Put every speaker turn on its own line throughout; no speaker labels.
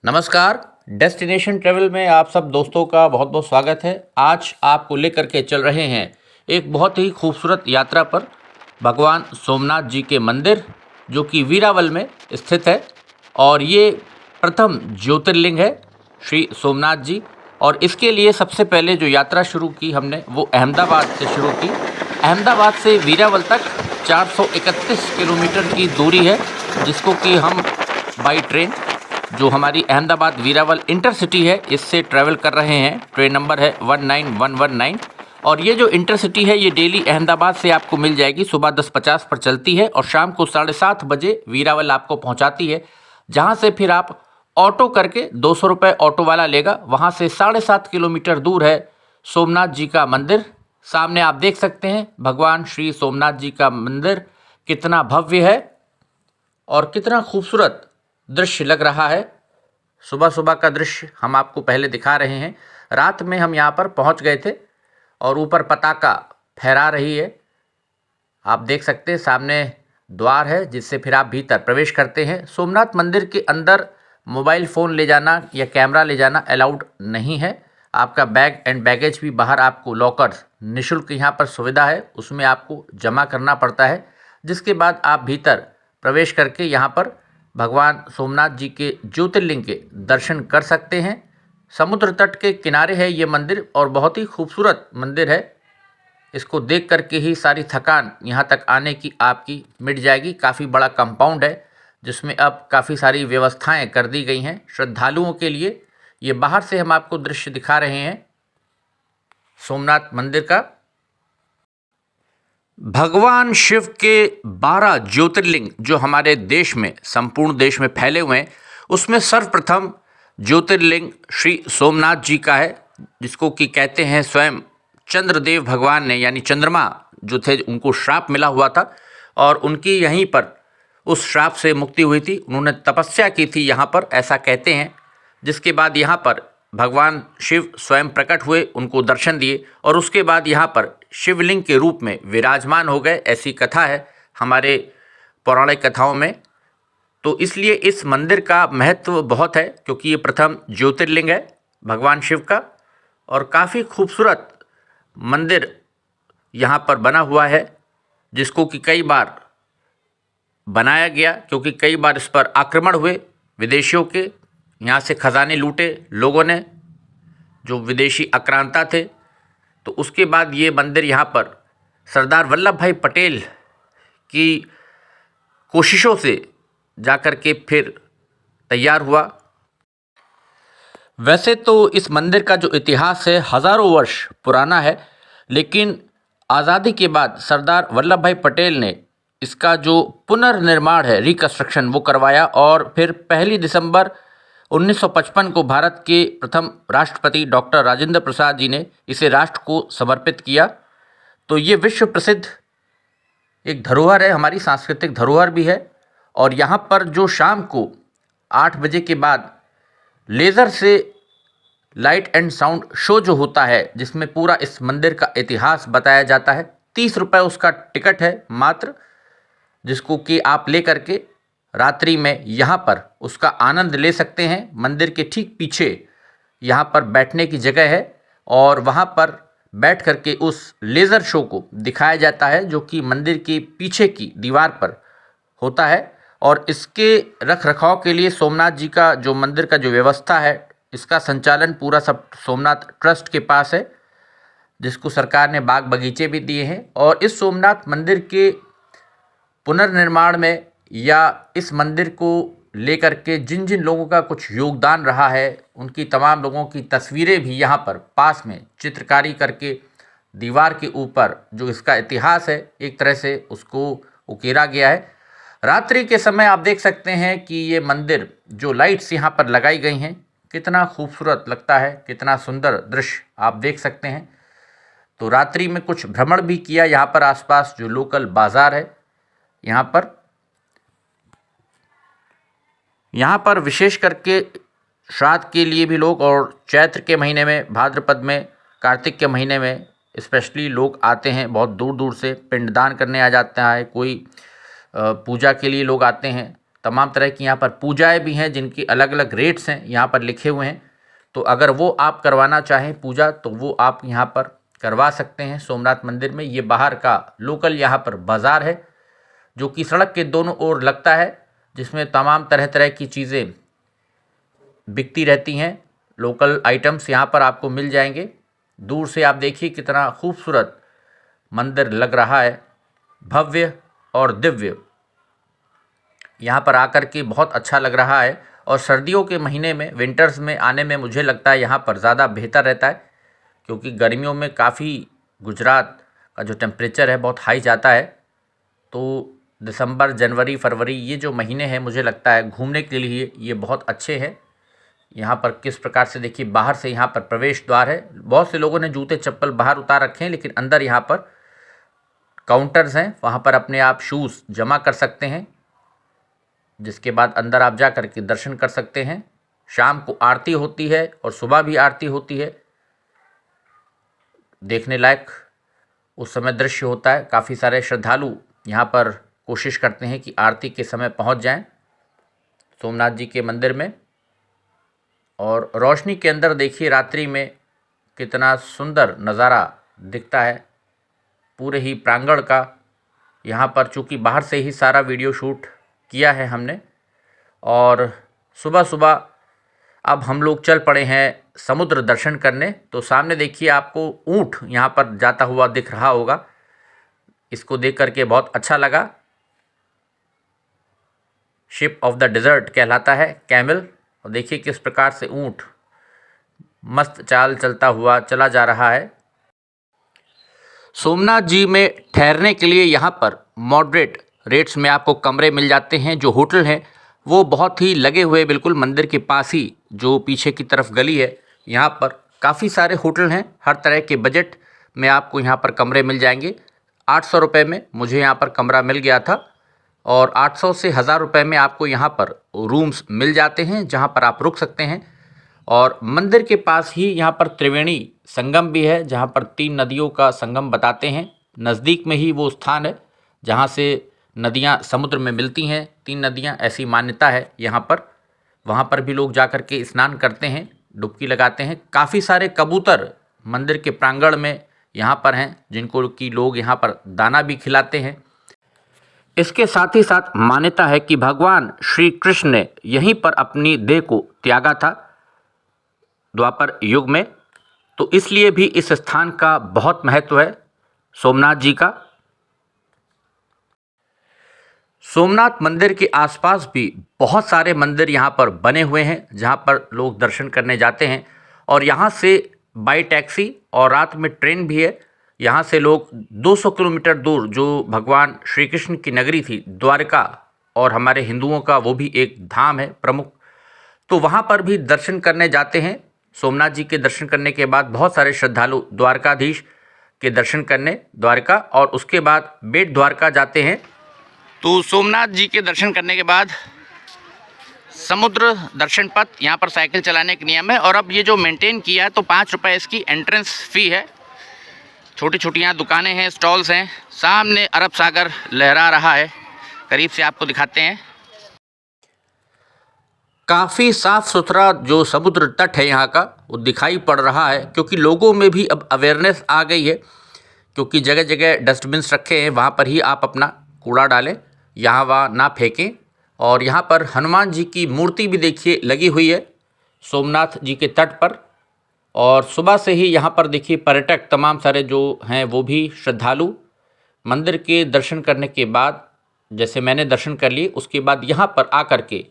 नमस्कार। Destination travel में आप सब दोस्तों का बहुत बहुत स्वागत है। आज आपको लेकर के चल रहे हैं एक बहुत ही खूबसूरत यात्रा पर भगवान सोमनाथ जी के मंदिर, जो कि वीरावल में स्थित है। और ये प्रथम ज्योतिर्लिंग है श्री सोमनाथ जी। और इसके लिए सबसे पहले जो यात्रा शुरू की हमने वो अहमदाबाद से शुरू की। अहमदाबाद से वीरावल तक 431 किलोमीटर की दूरी है, जिसको कि हम बाई ट्रेन, जो हमारी अहमदाबाद वीरावल इंटरसिटी है, इससे ट्रैवल कर रहे हैं। ट्रेन नंबर है 19119। और ये जो इंटरसिटी है ये डेली अहमदाबाद से आपको मिल जाएगी। सुबह 10:50 पर चलती है और शाम को 7:30 बजे वीरावल आपको पहुंचाती है, जहां से फिर आप ऑटो करके 200 रुपये ऑटो वाला लेगा। वहां से 7.5 किलोमीटर दूर है सोमनाथ जी का मंदिर। सामने आप देख सकते हैं भगवान श्री सोमनाथ जी का मंदिर कितना भव्य है और कितना खूबसूरत दृश्य लग रहा है। सुबह सुबह का दृश्य हम आपको पहले दिखा रहे हैं। रात में हम यहाँ पर पहुँच गए थे और ऊपर पताका फहरा रही है। आप देख सकते हैं सामने द्वार है, जिससे फिर आप भीतर प्रवेश करते हैं। सोमनाथ मंदिर के अंदर मोबाइल फ़ोन ले जाना या कैमरा ले जाना अलाउड नहीं है। आपका बैग एंड बैगेज भी बाहर आपको लॉकर्स निःशुल्क यहाँ पर सुविधा है, उसमें आपको जमा करना पड़ता है। जिसके बाद आप भीतर प्रवेश करके यहाँ पर भगवान सोमनाथ जी के ज्योतिर्लिंग के दर्शन कर सकते हैं। समुद्र तट के किनारे है ये मंदिर और बहुत ही खूबसूरत मंदिर है। इसको देख करके ही सारी थकान यहाँ तक आने की आपकी मिट जाएगी। काफ़ी बड़ा कंपाउंड है, जिसमें अब काफ़ी सारी व्यवस्थाएं कर दी गई हैं श्रद्धालुओं के लिए। ये बाहर से हम आपको दृश्य दिखा रहे हैं सोमनाथ मंदिर का। भगवान शिव के 12 ज्योतिर्लिंग जो हमारे देश में, संपूर्ण देश में फैले हुए हैं, उसमें सर्वप्रथम ज्योतिर्लिंग श्री सोमनाथ जी का है, जिसको कि कहते हैं स्वयं चंद्रदेव भगवान ने, यानी चंद्रमा जो थे उनको श्राप मिला हुआ था और उनकी यहीं पर उस श्राप से मुक्ति हुई थी। उन्होंने तपस्या की थी यहाँ पर, ऐसा कहते हैं। जिसके बाद यहाँ पर भगवान शिव स्वयं प्रकट हुए, उनको दर्शन दिए और उसके बाद यहाँ पर शिवलिंग के रूप में विराजमान हो गए, ऐसी कथा है हमारे पौराणिक कथाओं में। तो इसलिए इस मंदिर का महत्व बहुत है, क्योंकि ये प्रथम ज्योतिर्लिंग है भगवान शिव का। और काफ़ी खूबसूरत मंदिर यहाँ पर बना हुआ है, जिसको कि कई बार बनाया गया, क्योंकि कई बार इस पर आक्रमण हुए विदेशियों के। यहाँ से खजाने लूटे लोगों ने, जो विदेशी आक्रांता थे। तो उसके बाद ये मंदिर यहाँ पर सरदार वल्लभ भाई पटेल की कोशिशों से जाकर के फिर तैयार हुआ। वैसे तो इस मंदिर का जो इतिहास है हज़ारों वर्ष पुराना है, लेकिन आज़ादी के बाद सरदार वल्लभ भाई पटेल ने इसका जो पुनर्निर्माण है, रिकंस्ट्रक्शन, वो करवाया। और फिर 1 दिसंबर 1955 को भारत के प्रथम राष्ट्रपति डॉक्टर राजेंद्र प्रसाद जी ने इसे राष्ट्र को समर्पित किया। तो ये विश्व प्रसिद्ध एक धरोहर है, हमारी सांस्कृतिक धरोहर भी है। और यहाँ पर जो शाम को 8 बजे के बाद लेज़र से लाइट एंड साउंड शो जो होता है, जिसमें पूरा इस मंदिर का इतिहास बताया जाता है, 30 रुपये उसका टिकट है मात्र, जिसको कि आप ले करके रात्रि में यहाँ पर उसका आनंद ले सकते हैं। मंदिर के ठीक पीछे यहाँ पर बैठने की जगह है और वहाँ पर बैठ करके उस लेज़र शो को दिखाया जाता है, जो कि मंदिर के पीछे की दीवार पर होता है। और इसके रख रखाव के लिए सोमनाथ जी का जो मंदिर का जो व्यवस्था है, इसका संचालन पूरा सब सोमनाथ ट्रस्ट के पास है, जिसको सरकार ने बाग बगीचे भी दिए हैं। और इस सोमनाथ मंदिर के पुनर्निर्माण में या इस मंदिर को लेकर के जिन जिन लोगों का कुछ योगदान रहा है, उनकी तमाम लोगों की तस्वीरें भी यहाँ पर पास में चित्रकारी करके दीवार के ऊपर जो इसका इतिहास है एक तरह से उसको उकेरा गया है। रात्रि के समय आप देख सकते हैं कि ये मंदिर जो लाइट्स यहाँ पर लगाई गई हैं, कितना खूबसूरत लगता है, कितना सुंदर दृश्य आप देख सकते हैं। तो रात्रि में कुछ भ्रमण भी किया यहाँ पर, आसपास जो लोकल बाज़ार है यहाँ पर विशेष करके श्राद्ध के लिए भी लोग, और चैत्र के महीने में, भाद्रपद में, कार्तिक के महीने में स्पेशली लोग आते हैं। बहुत दूर दूर से पिंडदान करने आ जाता है, कोई पूजा के लिए लोग आते हैं। तमाम तरह की यहाँ पर पूजाएं भी हैं जिनकी अलग अलग रेट्स हैं यहाँ पर लिखे हुए हैं। तो अगर वो आप करवाना चाहें पूजा तो वो आप यहाँ पर करवा सकते हैं सोमनाथ मंदिर में। ये बाहर का लोकल यहाँ पर बाज़ार है जो कि सड़क के दोनों ओर लगता है, जिसमें तमाम तरह तरह की चीज़ें बिकती रहती हैं। लोकल आइटम्स यहाँ पर आपको मिल जाएंगे। दूर से आप देखिए कितना खूबसूरत मंदिर लग रहा है, भव्य और दिव्य। यहाँ पर आकर के बहुत अच्छा लग रहा है। और सर्दियों के महीने में, विंटर्स में आने में मुझे लगता है यहाँ पर ज़्यादा बेहतर रहता है, क्योंकि गर्मियों में काफ़ी गुजरात का जो टेम्परेचर है बहुत हाई जाता है। तो दिसंबर, जनवरी, फरवरी ये जो महीने हैं मुझे लगता है घूमने के लिए ये बहुत अच्छे हैं। यहाँ पर किस प्रकार से देखिए, बाहर से यहाँ पर प्रवेश द्वार है। बहुत से लोगों ने जूते चप्पल बाहर उतार रखे हैं, लेकिन अंदर यहाँ पर काउंटर्स हैं, वहाँ पर अपने आप शूज़ जमा कर सकते हैं, जिसके बाद अंदर आप जा कर के दर्शन कर सकते हैं। शाम को आरती होती है और सुबह भी आरती होती है। देखने लायक उस समय दृश्य होता है। काफ़ी सारे श्रद्धालु यहाँ पर कोशिश करते हैं कि आरती के समय पहुँच जाएं सोमनाथ जी के मंदिर में। और रोशनी के अंदर देखिए रात्रि में कितना सुंदर नज़ारा दिखता है पूरे ही प्रांगण का। यहाँ पर चूँकि बाहर से ही सारा वीडियो शूट किया है हमने। और सुबह सुबह अब हम लोग चल पड़े हैं समुद्र दर्शन करने। तो सामने देखिए आपको ऊँट यहाँ पर जाता हुआ दिख रहा होगा। इसको देख करके बहुत अच्छा लगा। शिप ऑफ द डेजर्ट कहलाता है कैमल। और देखिए किस प्रकार से ऊँट मस्त चाल चलता हुआ चला जा रहा है। सोमनाथ जी में ठहरने के लिए यहाँ पर मॉडरेट रेट्स में आपको कमरे मिल जाते हैं। जो होटल हैं वो बहुत ही लगे हुए, बिल्कुल मंदिर के पास ही जो पीछे की तरफ गली है, यहाँ पर काफ़ी सारे होटल हैं। हर तरह के बजट में आपको यहाँ पर कमरे मिल जाएंगे। 800 रुपये में मुझे यहाँ पर कमरा मिल गया था। और 800 से 1000 रुपये में आपको यहाँ पर रूम्स मिल जाते हैं जहाँ पर आप रुक सकते हैं। और मंदिर के पास ही यहाँ पर त्रिवेणी संगम भी है, जहाँ पर 3 नदियों का संगम बताते हैं। नज़दीक में ही वो स्थान है जहाँ से नदियाँ समुद्र में मिलती हैं, 3 नदियाँ, ऐसी मान्यता है यहाँ पर। वहाँ पर भी लोग जा कर के स्नान करते हैं, डुबकी लगाते हैं। काफ़ी सारे कबूतर मंदिर के प्रांगण में यहाँ पर हैं, जिनको कि लोग यहाँ पर दाना भी खिलाते हैं। इसके साथ ही साथ मान्यता है कि भगवान श्री कृष्ण ने यहीं पर अपनी देह को त्यागा था द्वापर युग में। तो इसलिए भी इस स्थान का बहुत महत्व है सोमनाथ जी का। सोमनाथ मंदिर के आसपास भी बहुत सारे मंदिर यहाँ पर बने हुए हैं जहाँ पर लोग दर्शन करने जाते हैं। और यहाँ से बाई टैक्सी और रात में ट्रेन भी है। यहाँ से लोग 200 किलोमीटर दूर, जो भगवान श्री कृष्ण की नगरी थी द्वारका, और हमारे हिंदुओं का वो भी एक धाम है प्रमुख, तो वहाँ पर भी दर्शन करने जाते हैं। सोमनाथ जी के दर्शन करने के बाद बहुत सारे श्रद्धालु द्वारकाधीश के दर्शन करने द्वारका, और उसके बाद बेट द्वारका जाते हैं। तो सोमनाथ जी के दर्शन करने के बाद समुद्र दर्शन पथ, यहाँ पर साइकिल चलाने के नियम है। और अब ये जो मेंटेन किया है तो 5 रुपये इसकी एंट्रेंस फ़ी है। छोटी छोटी यहाँ दुकानें हैं, स्टॉल्स हैं। सामने अरब सागर लहरा रहा है, करीब से आपको दिखाते हैं। काफ़ी साफ़ सुथरा जो समुद्र तट है यहाँ का वो दिखाई पड़ रहा है, क्योंकि लोगों में भी अब अवेयरनेस आ गई है। क्योंकि जगह जगह डस्टबिन्स रखे हैं, वहाँ पर ही आप अपना कूड़ा डालें, यहाँ वहाँ ना फेंकें। और यहाँ पर हनुमान जी की मूर्ति भी देखिए लगी हुई है सोमनाथ जी के तट पर। और सुबह से ही यहाँ पर देखिए पर्यटक तमाम सारे जो हैं वो भी श्रद्धालु मंदिर के दर्शन करने के बाद, जैसे मैंने दर्शन कर लिए, उसके बाद यहाँ पर आकर के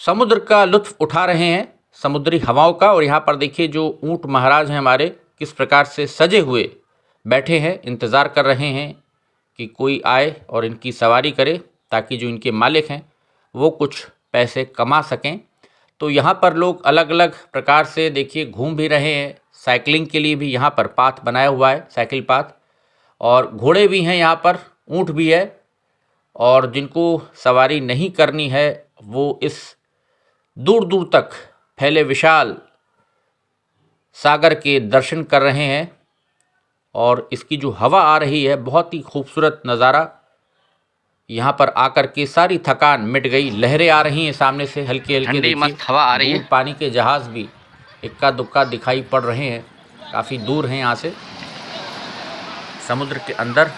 समुद्र का लुत्फ़ उठा रहे हैं, समुद्री हवाओं का। और यहाँ पर देखिए जो ऊँट महाराज हैं हमारे किस प्रकार से सजे हुए बैठे हैं, इंतज़ार कर रहे हैं कि कोई आए और इनकी सवारी करे, ताकि जो इनके मालिक हैं वो कुछ पैसे कमा सकें। तो यहाँ पर लोग अलग अलग प्रकार से देखिए घूम भी रहे हैं। साइकिलिंग के लिए भी यहाँ पर पाथ बनाया हुआ है, साइकिल पाथ। और घोड़े भी हैं यहाँ पर, ऊँट भी है। और जिनको सवारी नहीं करनी है वो इस दूर दूर तक फैले विशाल सागर के दर्शन कर रहे हैं। और इसकी जो हवा आ रही है, बहुत ही खूबसूरत नज़ारा यहाँ पर आकर के सारी थकान मिट गई। लहरें आ रही हैं सामने से हल्की हल्की,
ठंडी मस्त हवा आ रही है।
पानी के जहाज भी इक्का दुक्का दिखाई पड़ रहे हैं, काफ़ी दूर हैं यहाँ से समुद्र के अंदर।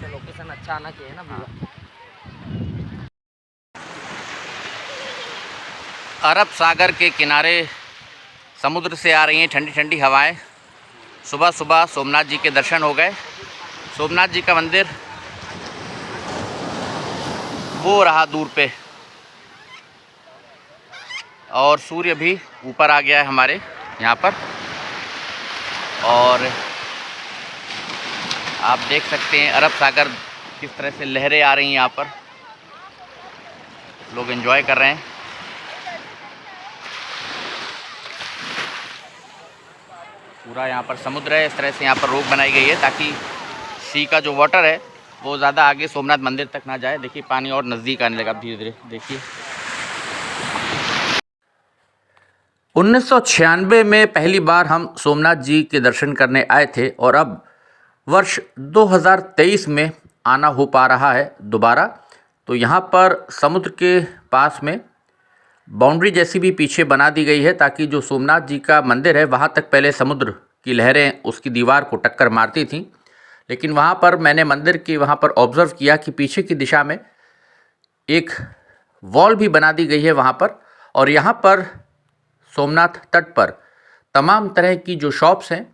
लोकेशन अच्छा आना चाहिए ना पूरा। अरब सागर के किनारे समुद्र से आ रही हैं ठंडी ठंडी हवाएं। सुबह सुबह सोमनाथ जी के दर्शन हो गए। सोमनाथ जी का मंदिर वो रहा दूर पे, और सूर्य भी ऊपर आ गया है हमारे यहाँ पर। और आप देख सकते हैं अरब सागर किस तरह से लहरें आ रही हैं। यहाँ पर लोग एंजॉय कर रहे हैं। पूरा यहाँ पर समुद्र है। इस तरह से यहाँ पर रोक बनाई गई है ताकि सी का जो वाटर है वो ज़्यादा आगे सोमनाथ मंदिर तक ना जाए। देखिए पानी और नज़दीक आने लगा धीरे धीरे। देखिए
1996 में पहली बार हम सोमनाथ जी के दर्शन करने आए थे, और अब वर्ष 2023 में आना हो पा रहा है दोबारा। तो यहाँ पर समुद्र के पास में बाउंड्री जैसी भी पीछे बना दी गई है ताकि जो सोमनाथ जी का मंदिर है वहाँ तक पहले समुद्र की लहरें उसकी दीवार को टक्कर मारती थीं, लेकिन वहाँ पर मैंने मंदिर की वहाँ पर ऑब्ज़र्व किया कि पीछे की दिशा में एक वॉल भी बना दी गई है वहाँ पर। और यहाँ पर सोमनाथ तट पर तमाम तरह की जो शॉप्स हैं,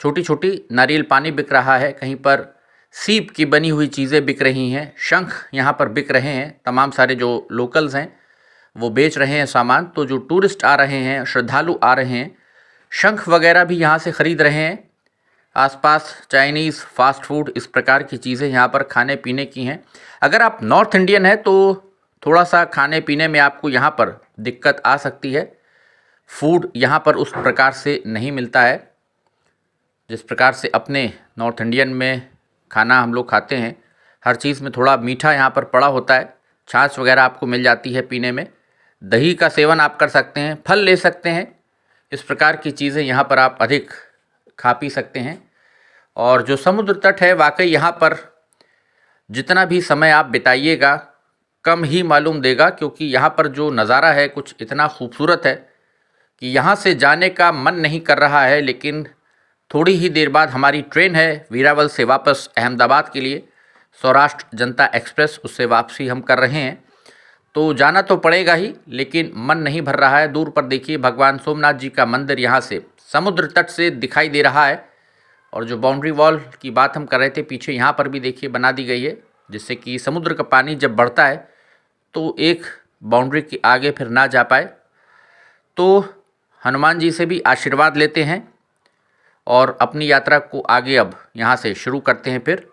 छोटी छोटी नारियल पानी बिक रहा है, कहीं पर सीप की बनी हुई चीज़ें बिक रही हैं, शंख यहाँ पर बिक रहे हैं। तमाम सारे जो लोकल्स हैं वो बेच रहे हैं सामान। तो जो टूरिस्ट आ रहे हैं, श्रद्धालु आ रहे हैं, शंख वगैरह भी यहाँ से ख़रीद रहे हैं। आसपास चाइनीज़ फास्ट फूड इस प्रकार की चीज़ें यहाँ पर खाने पीने की हैं। अगर आप नॉर्थ इंडियन हैं तो थोड़ा सा खाने पीने में आपको यहाँ पर दिक्कत आ सकती है। फूड यहाँ पर उस प्रकार से नहीं मिलता है जिस प्रकार से अपने नॉर्थ इंडियन में खाना हम लोग खाते हैं। हर चीज़ में थोड़ा मीठा यहाँ पर पड़ा होता है। छाछ वगैरह आपको मिल जाती है पीने में, दही का सेवन आप कर सकते हैं, फल ले सकते हैं। इस प्रकार की चीज़ें यहाँ पर आप अधिक खा पी सकते हैं। और जो समुद्र तट है वाकई यहाँ पर जितना भी समय आप बिताइएगा कम ही मालूम देगा, क्योंकि यहाँ पर जो नज़ारा है कुछ इतना खूबसूरत है कि यहाँ से जाने का मन नहीं कर रहा है। लेकिन थोड़ी ही देर बाद हमारी ट्रेन है वीरावल से वापस अहमदाबाद के लिए, सौराष्ट्र जनता एक्सप्रेस, उससे वापसी हम कर रहे हैं। तो जाना तो पड़ेगा ही, लेकिन मन नहीं भर रहा है। दूर पर देखिए भगवान सोमनाथ जी का मंदिर यहाँ से समुद्र तट से दिखाई दे रहा है। और जो बाउंड्री वॉल की बात हम कर रहे थे, पीछे यहाँ पर भी देखिए बना दी गई है, जिससे कि समुद्र का पानी जब बढ़ता है तो एक बाउंड्री के आगे फिर ना जा पाए। तो हनुमान जी से भी आशीर्वाद लेते हैं और अपनी यात्रा को आगे अब यहाँ से शुरू करते हैं फिर।